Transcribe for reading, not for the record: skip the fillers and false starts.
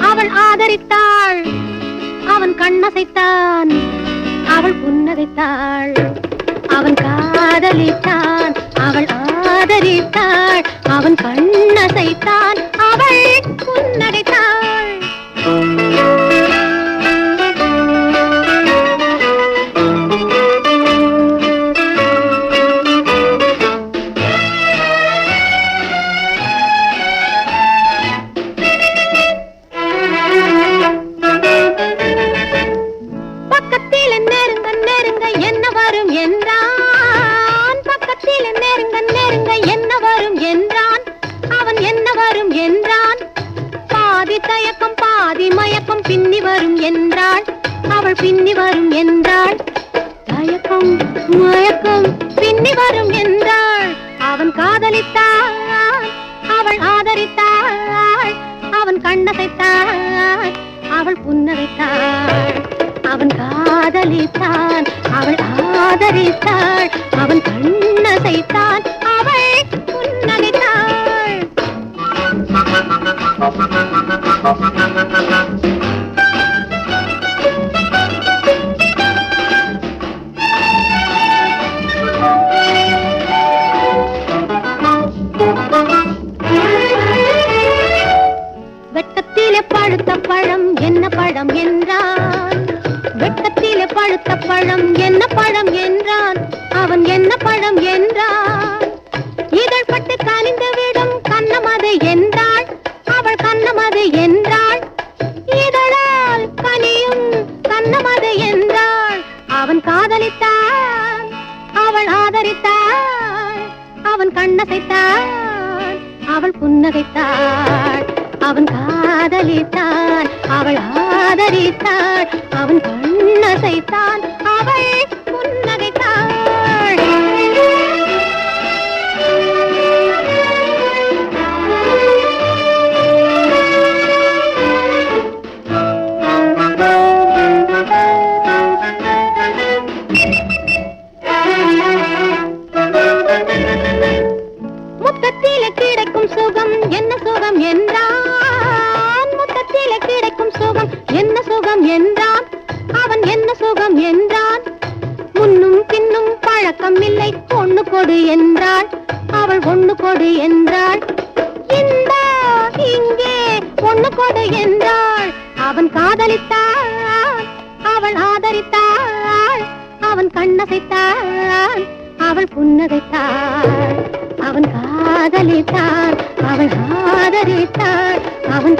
அவள் ஆதரித்தாள், அவன் கண்ணசைத்தான், அவள் புன்னகைத்தாள். அவன் காதலித்தான், அவள் ஆதரித்தாள், அவன் கண்ணசைத்தான், அவள் புன்னகைத்தாள். தயக்கம் பாதி மயக்கம் பின்னி வரும் என்றாள், அவள் பின்னி வரும் என்றாள். தயக்கம் மயக்கம் பின்னி வரும் என்றாள். அவன் காதலித்தாள், அவள் ஆதரித்தாள், அவன் கண்ணசைத்தாள், அவள் புன்னகைத்தாள். அவன் காதலித்தான், அவள் ஆதரித்தாள், அவன் கண்ணசைத்தான், அவள் புன்னகைத்தாள். வெட்டத்திலே பழுத்த பழம் என்ன பழம் என்றான், வெட்டத்திலே பழுத்த பழம் என்ன பழம் என்றான். அவன் என்ன பழம் என்றான். இதழ் பட்டு கனிந்து விடும் கண்ணமது என்றாள், அவள் கண்ணமது என்றாள். இதழால் கனியும் கண்ணமது என்றாள். அவன் காதலித்தான், அவள் ஆதரித்தாள், அவன் கண்ணசைத்தான், அவள் புன்னகைத்தாள். அவன் காதலித்தான், அவள் ஆதரித்தாள், அவன் கண்ணசைத்தான், அவள் புன்னகைத்தாள். முத்தத்திலே கிடைக்கும் சுகம் என்ன சுகம் என்றான், முத்தத்திலே கிடைக்கும் சுகம் என்ன சுகம் என்றான். அவன் என்ன சுகம் என்றான். முன்னும் பின்னும் பழக்கம் இல்லை, ஒண்ணு கொடு என்றாள், அவள் ஒண்ணு கொடு என்றாள். இந்த இங்கே ஒண்ணு கொடு என்றாள். அவன் காதலித்தான், அவள் ஆதரித்தாள், அவன் கண்ணசைத்தான், அவள் புன்னகைத்தாள். அவன் காதலித்தான், அவள் ஆதரித்தாள், அவன்